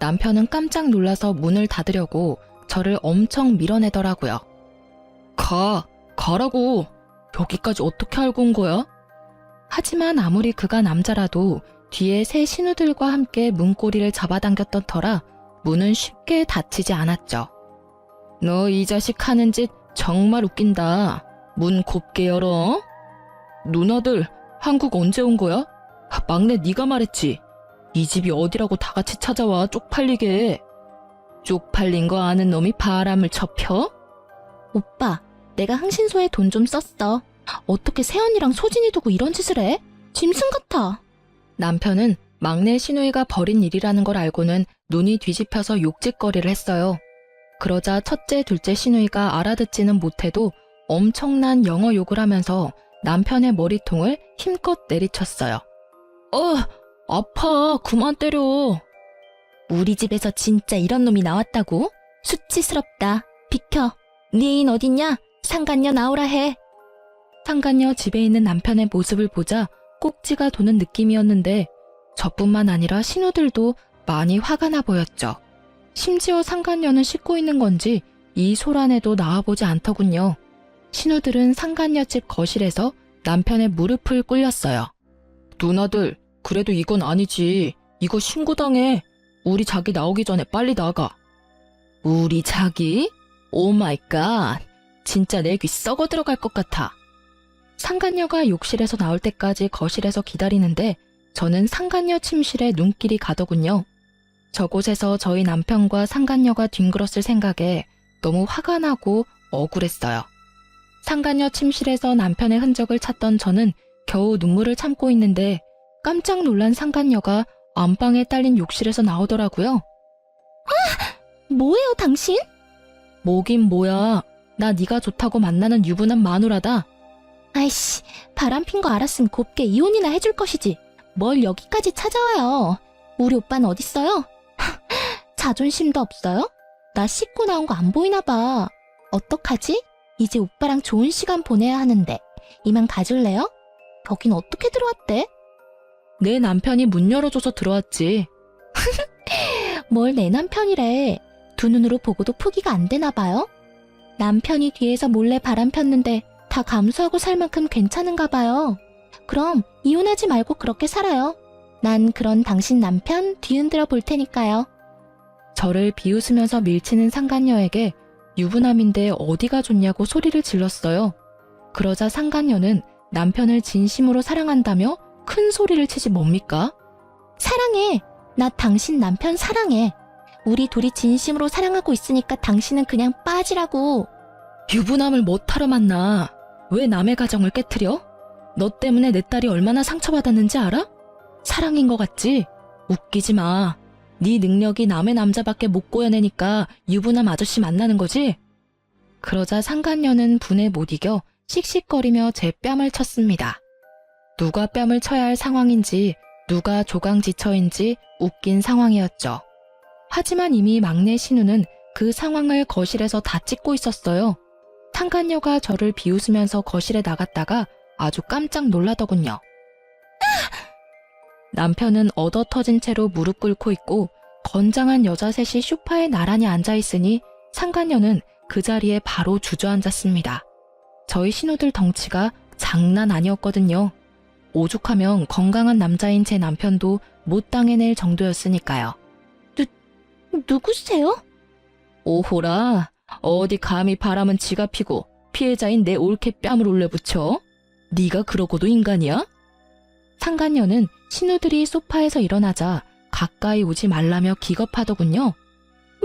Speaker 1: 남편은 깜짝 놀라서 문을 닫으려고 저를 엄청 밀어내더라고요. 가라고. 여기까지 어떻게 알고 온 거야? 하지만 아무리 그가 남자라도 뒤에 새 신우들과 함께 문고리를 잡아당겼던 터라 문은 쉽게 닫히지 않았죠. 너 이 자식 하는 짓 정말 웃긴다. 문 곱게 열어. 누나들 한국 언제 온 거야? 막내 네가 말했지. 이 집이 어디라고 다 같이 찾아와 쪽팔리게. 쪽팔린 거 아는 놈이 바람을 쳐펴?
Speaker 2: 오빠, 내가 흥신소에 돈 좀 썼어. 어떻게 새언니랑 소진이 두고 이런 짓을 해? 짐승 같아.
Speaker 1: 남편은 막내 신우이가 벌인 일이라는 걸 알고는 눈이 뒤집혀서 욕짓거리를 했어요. 그러자 첫째, 둘째 신우이가 알아듣지는 못해도 엄청난 영어 욕을 하면서 남편의 머리통을 힘껏 내리쳤어요. 아파. 그만 때려.
Speaker 2: 우리 집에서 진짜 이런 놈이 나왔다고? 수치스럽다. 비켜. 네 인 어딨냐? 상간녀 나오라 해.
Speaker 1: 상간녀 집에 있는 남편의 모습을 보자 꼭지가 도는 느낌이었는데 저뿐만 아니라 신우들도 많이 화가 나 보였죠. 심지어 상간녀는 씻고 있는 건지 이 소란에도 나와보지 않더군요. 신우들은 상간녀 집 거실에서 남편의 무릎을 꿇렸어요. 누나들, 그래도 이건 아니지. 이거 신고당해. 우리 자기 나오기 전에 빨리 나가. 우리 자기? 오 마이 갓. 진짜 내 귀 썩어 들어갈 것 같아. 상간녀가 욕실에서 나올 때까지 거실에서 기다리는데 저는 상간녀 침실에 눈길이 가더군요. 저곳에서 저희 남편과 상간녀가 뒹굴었을 생각에 너무 화가 나고 억울했어요. 상간녀 침실에서 남편의 흔적을 찾던 저는 겨우 눈물을 참고 있는데 깜짝 놀란 상간녀가 안방에 딸린 욕실에서 나오더라고요.
Speaker 2: 뭐예요, 당신?
Speaker 1: 뭐긴 뭐야. 나 네가 좋다고 만나는 유부남 마누라다.
Speaker 2: 아이씨, 바람핀 거 알았으면 곱게 이혼이나 해줄 것이지. 뭘 여기까지 찾아와요. 우리 오빠는 어딨어요? 자존심도 없어요? 나 씻고 나온 거 안 보이나 봐. 어떡하지? 이제 오빠랑 좋은 시간 보내야 하는데 이만 가줄래요? 여긴 어떻게 들어왔대?
Speaker 1: 내 남편이 문 열어줘서 들어왔지.
Speaker 2: 뭘 내 남편이래. 두 눈으로 보고도 포기가 안 되나 봐요? 남편이 뒤에서 몰래 바람 폈는데 다 감수하고 살 만큼 괜찮은가 봐요. 그럼 이혼하지 말고 그렇게 살아요. 난 그런 당신 남편 뒤흔들어 볼 테니까요.
Speaker 1: 저를 비웃으면서 밀치는 상간녀에게 유부남인데 어디가 좋냐고 소리를 질렀어요. 그러자 상간녀는 남편을 진심으로 사랑한다며 큰 소리를 치지 뭡니까?
Speaker 2: 사랑해. 나 당신 남편 사랑해. 우리 둘이 진심으로 사랑하고 있으니까 당신은 그냥 빠지라고.
Speaker 1: 유부남을 못하러 만나. 왜 남의 가정을 깨트려? 너 때문에 내 딸이 얼마나 상처받았는지 알아? 사랑인 것 같지? 웃기지 마. 네 능력이 남의 남자밖에 못 구해내니까 유부남 아저씨 만나는 거지? 그러자 상간녀는 분에 못 이겨 씩씩거리며 제 뺨을 쳤습니다. 누가 뺨을 쳐야 할 상황인지 누가 조강지처인지 웃긴 상황이었죠. 하지만 이미 막내 신우는 그 상황을 거실에서 다 찍고 있었어요. 상간녀가 저를 비웃으면서 거실에 나갔다가 아주 깜짝 놀라더군요. 남편은 얻어 터진 채로 무릎 꿇고 있고 건장한 여자 셋이 소파에 나란히 앉아있으니 상간녀는 그 자리에 바로 주저앉았습니다. 저희 신우들 덩치가 장난 아니었거든요. 오죽하면 건강한 남자인 제 남편도 못 당해낼 정도였으니까요.
Speaker 2: 누구세요?
Speaker 1: 오호라, 어디 감히 바람은 지가 피고 피해자인 내 올케 뺨을 올려붙여? 네가 그러고도 인간이야? 상간녀는 신우들이 소파에서 일어나자 가까이 오지 말라며 기겁하더군요.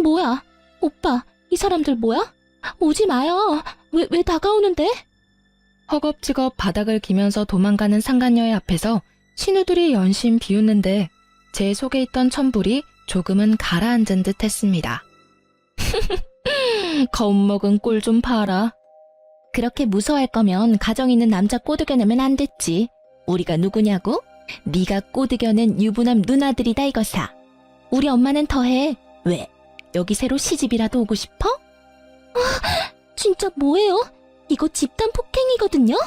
Speaker 2: 뭐야? 오빠, 이 사람들 뭐야? 오지 마요. 왜 다가오는데?
Speaker 1: 허겁지겁 바닥을 기면서 도망가는 상간녀의 앞에서 신우들이 연신 비웃는데 제 속에 있던 천불이 조금은 가라앉은 듯 했습니다. 겁먹은 꼴 좀 봐라.
Speaker 2: 그렇게 무서워할 거면 가정 있는 남자 꼬드겨내면 안 됐지. 우리가 누구냐고? 네가 꼬드겨낸 유부남 누나들이다 이거사. 우리 엄마는 더해. 왜? 여기 새로 시집이라도 오고 싶어? 진짜 뭐예요? 이거 집단 폭행이거든요?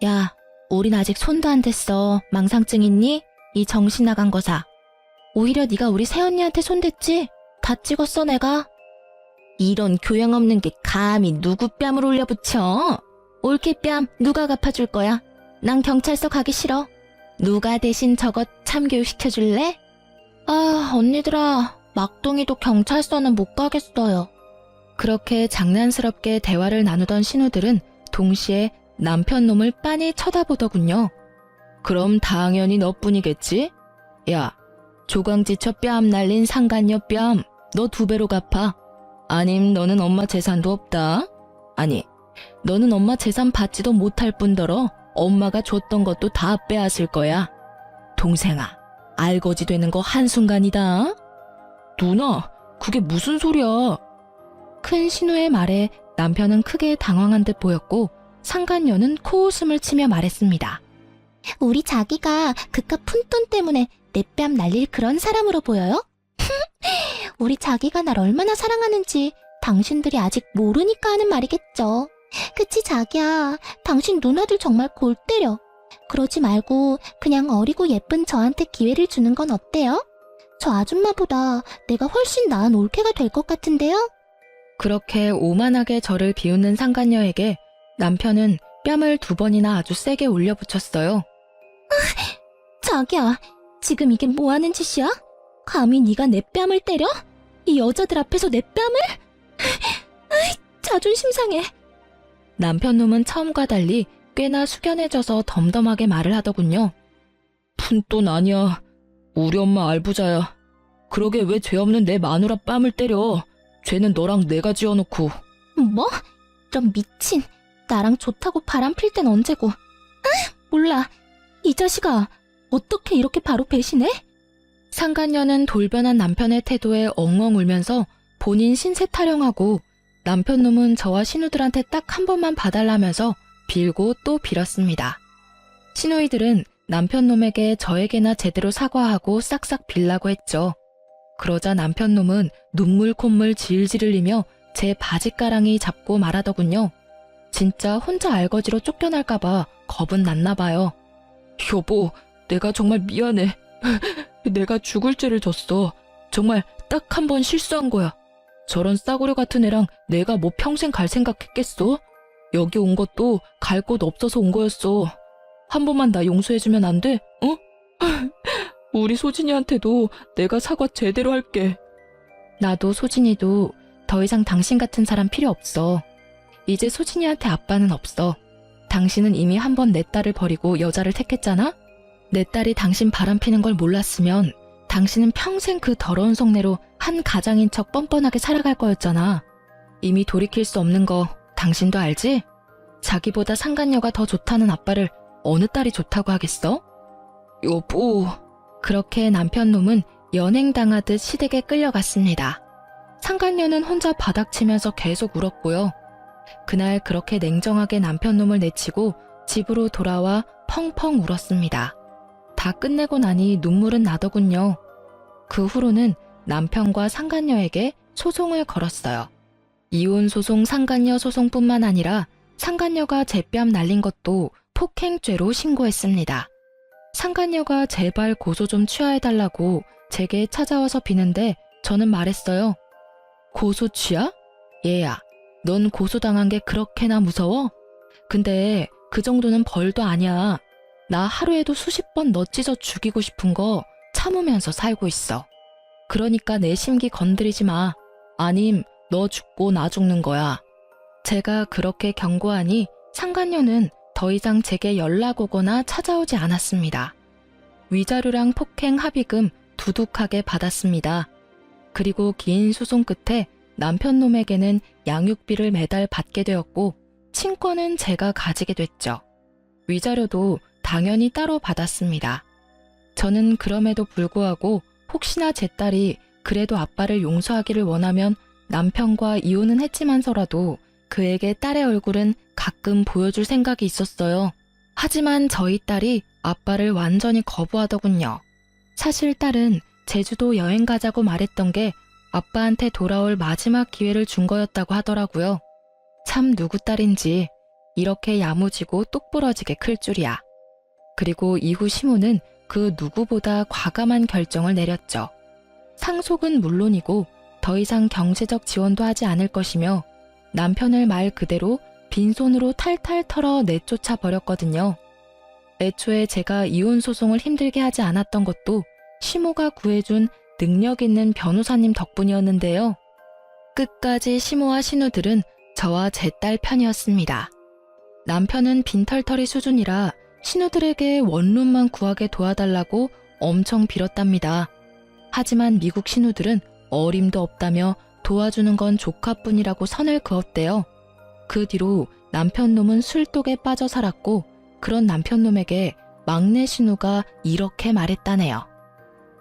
Speaker 2: 야, 우린 아직 손도 안 댔어. 망상증 있니? 이 정신 나간 거사. 오히려 네가 우리 새언니한테 손댔지? 다 찍었어 내가. 이런 교양 없는 게 감히 누구 뺨을 올려붙여? 올케 뺨 누가 갚아줄 거야? 난 경찰서 가기 싫어. 누가 대신 저것 참교육 시켜줄래? 아, 언니들아, 막둥이도 경찰서는 못 가겠어요.
Speaker 1: 그렇게 장난스럽게 대화를 나누던 신우들은 동시에 남편 놈을 빤히 쳐다보더군요. 그럼 당연히 너뿐이겠지? 야, 조강지처 뺨 날린 상간녀 뺨, 너 2배로 갚아. 아님 너는 엄마 재산도 없다. 아니, 너는 엄마 재산 받지도 못할 뿐더러 엄마가 줬던 것도 다 빼앗을 거야. 동생아, 알거지 되는 거 한순간이다. 누나, 그게 무슨 소리야? 큰 신우의 말에 남편은 크게 당황한 듯 보였고 상간녀는 코웃음을 치며 말했습니다.
Speaker 2: 우리 자기가 그깟 푼돈 때문에 내 뺨 날릴 그런 사람으로 보여요? 우리 자기가 날 얼마나 사랑하는지 당신들이 아직 모르니까 하는 말이겠죠. 그치 자기야, 당신 누나들 정말 골 때려. 그러지 말고 그냥 어리고 예쁜 저한테 기회를 주는 건 어때요? 저 아줌마보다 내가 훨씬 나은 올케가 될 것 같은데요?
Speaker 1: 그렇게 오만하게 저를 비웃는 상간녀에게 남편은 뺨을 2번이나 아주 세게 올려붙였어요.
Speaker 2: 자기야, 지금 이게 뭐 하는 짓이야? 감히 네가 내 뺨을 때려? 이 여자들 앞에서 내 뺨을? 자존심 상해.
Speaker 1: 남편 놈은 처음과 달리 꽤나 숙연해져서 덤덤하게 말을 하더군요. 푼돈 아니야. 우리 엄마 알부자야. 그러게 왜 죄 없는 내 마누라 뺨을 때려. 죄는 너랑 내가 지어놓고.
Speaker 2: 뭐? 좀 미친. 나랑 좋다고 바람 필 땐 언제고. 몰라. 이 자식아, 어떻게 이렇게 바로 배신해?
Speaker 1: 상간녀는 돌변한 남편의 태도에 엉엉 울면서 본인 신세 타령하고 남편 놈은 저와 신우들한테 딱 한 번만 봐달라면서 빌고 또 빌었습니다. 시누이들은 남편 놈에게 저에게나 제대로 사과하고 싹싹 빌라고 했죠. 그러자 남편 놈은 눈물 콧물 질질 흘리며 제 바지가랑이 잡고 말하더군요. 진짜 혼자 알거지로 쫓겨날까봐 겁은 났나 봐요. 여보, 내가 정말 미안해. 내가 죽을 죄를 졌어. 정말 딱 한 번 실수한 거야. 저런 싸구려 같은 애랑 내가 뭐 평생 갈 생각했겠어? 여기 온 것도 갈 곳 없어서 온 거였어. 한 번만 나 용서해주면 안 돼? 어? 우리 소진이한테도 내가 사과 제대로 할게. 나도 소진이도 더 이상 당신 같은 사람 필요 없어. 이제 소진이한테 아빠는 없어. 당신은 이미 한 번 내 딸을 버리고 여자를 택했잖아? 내 딸이 당신 바람피는 걸 몰랐으면 당신은 평생 그 더러운 속내로 한 가장인 척 뻔뻔하게 살아갈 거였잖아. 이미 돌이킬 수 없는 거 당신도 알지? 자기보다 상간녀가 더 좋다는 아빠를 어느 딸이 좋다고 하겠어? 여보. 그렇게 남편 놈은 연행당하듯 시댁에 끌려갔습니다. 상간녀는 혼자 바닥치면서 계속 울었고요. 그날 그렇게 냉정하게 남편 놈을 내치고 집으로 돌아와 펑펑 울었습니다. 다 끝내고 나니 눈물은 나더군요. 그 후로는 남편과 상간녀에게 소송을 걸었어요. 이혼 소송, 상간녀 소송뿐만 아니라 상간녀가 제 뺨 날린 것도 폭행죄로 신고했습니다. 상간녀가 제발 고소 좀 취하해달라고 제게 찾아와서 비는데 저는 말했어요. 고소 취하? 얘야, 넌 고소당한 게 그렇게나 무서워? 근데 그 정도는 벌도 아니야. 나 하루에도 수십 번 너 찢어 죽이고 싶은 거 참으면서 살고 있어. 그러니까 내 심기 건드리지 마. 아님 너 죽고 나 죽는 거야. 제가 그렇게 경고하니 상간녀는 더 이상 제게 연락 오거나 찾아오지 않았습니다. 위자료랑 폭행 합의금 두둑하게 받았습니다. 그리고 긴 소송 끝에 남편 놈에게는 양육비를 매달 받게 되었고 친권은 제가 가지게 됐죠. 위자료도 당연히 따로 받았습니다. 저는 그럼에도 불구하고 혹시나 제 딸이 그래도 아빠를 용서하기를 원하면 남편과 이혼은 했지만서라도 그에게 딸의 얼굴은 가끔 보여줄 생각이 있었어요. 하지만 저희 딸이 아빠를 완전히 거부하더군요. 사실 딸은 제주도 여행 가자고 말했던 게 아빠한테 돌아올 마지막 기회를 준 거였다고 하더라고요. 참 누구 딸인지 이렇게 야무지고 똑부러지게 클 줄이야. 그리고 이후 시모는 그 누구보다 과감한 결정을 내렸죠. 상속은 물론이고 더 이상 경제적 지원도 하지 않을 것이며 남편을 말 그대로 빈손으로 탈탈 털어 내쫓아 버렸거든요. 애초에 제가 이혼 소송을 힘들게 하지 않았던 것도 시모가 구해준 능력 있는 변호사님 덕분이었는데요. 끝까지 시모와 신우들은 저와 제 딸 편이었습니다. 남편은 빈털터리 수준이라 신우들에게 원룸만 구하게 도와달라고 엄청 빌었답니다. 하지만 미국 신우들은 어림도 없다며 도와주는 건 조카뿐이라고 선을 그었대요. 그 뒤로 남편 놈은 술독에 빠져 살았고 그런 남편 놈에게 막내 신우가 이렇게 말했다네요.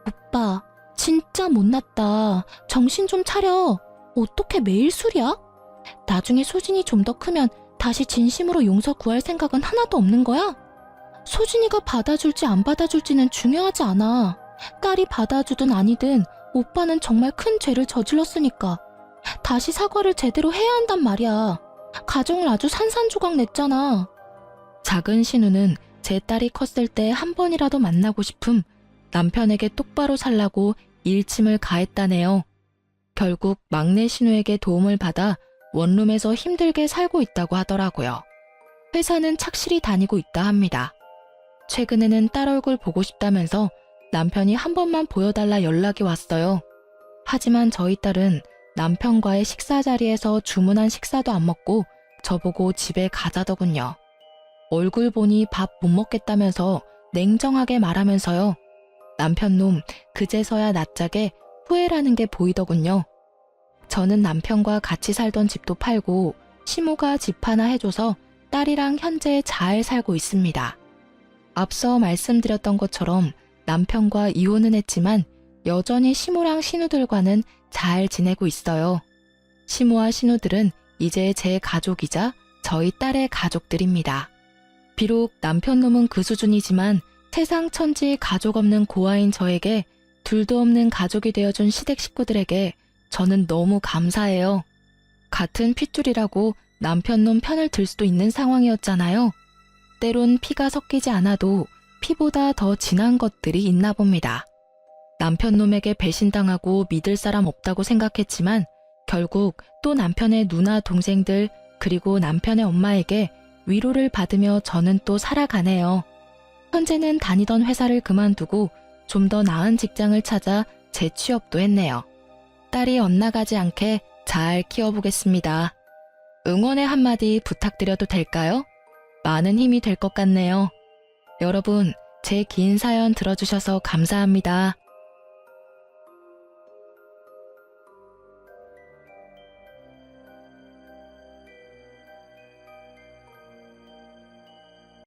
Speaker 2: 오빠, 진짜 못났다. 정신 좀 차려. 어떻게 매일 술이야? 나중에 소진이 좀 더 크면 다시 진심으로 용서 구할 생각은 하나도 없는 거야? 소진이가 받아줄지 안 받아줄지는 중요하지 않아. 딸이 받아주든 아니든 오빠는 정말 큰 죄를 저질렀으니까 다시 사과를 제대로 해야 한단 말이야. 가정을 아주 산산조각 냈잖아.
Speaker 1: 작은 신우는 제 딸이 컸을 때 한 번이라도 만나고 싶음 남편에게 똑바로 살라고 일침을 가했다네요. 결국 막내 신우에게 도움을 받아 원룸에서 힘들게 살고 있다고 하더라고요. 회사는 착실히 다니고 있다 합니다. 최근에는 딸 얼굴 보고 싶다면서 남편이 한 번만 보여달라 연락이 왔어요. 하지만 저희 딸은 남편과의 식사 자리에서 주문한 식사도 안 먹고 저보고 집에 가자더군요. 얼굴 보니 밥 못 먹겠다면서 냉정하게 말하면서요. 남편 놈 그제서야 낯짝에 후회라는 게 보이더군요. 저는 남편과 같이 살던 집도 팔고 시모가 집 하나 해줘서 딸이랑 현재 잘 살고 있습니다. 앞서 말씀드렸던 것처럼 남편과 이혼은 했지만 여전히 시모랑 신우들과는 잘 지내고 있어요. 시모와 신우들은 이제 제 가족이자 저희 딸의 가족들입니다. 비록 남편 놈은 그 수준이지만 세상 천지 가족 없는 고아인 저에게 둘도 없는 가족이 되어준 시댁 식구들에게 저는 너무 감사해요. 같은 핏줄이라고 남편 놈 편을 들 수도 있는 상황이었잖아요. 때론 피가 섞이지 않아도 피보다 더 진한 것들이 있나 봅니다. 남편 놈에게 배신당하고 믿을 사람 없다고 생각했지만 결국 또 남편의 누나 동생들 그리고 남편의 엄마에게 위로를 받으며 저는 또 살아가네요. 현재는 다니던 회사를 그만두고 좀 더 나은 직장을 찾아 재취업도 했네요. 딸이 엇나가지 않게 잘 키워보겠습니다. 응원의 한마디 부탁드려도 될까요? 많은 힘이 될 것 같네요. 여러분, 제 긴 사연 들어주셔서 감사합니다.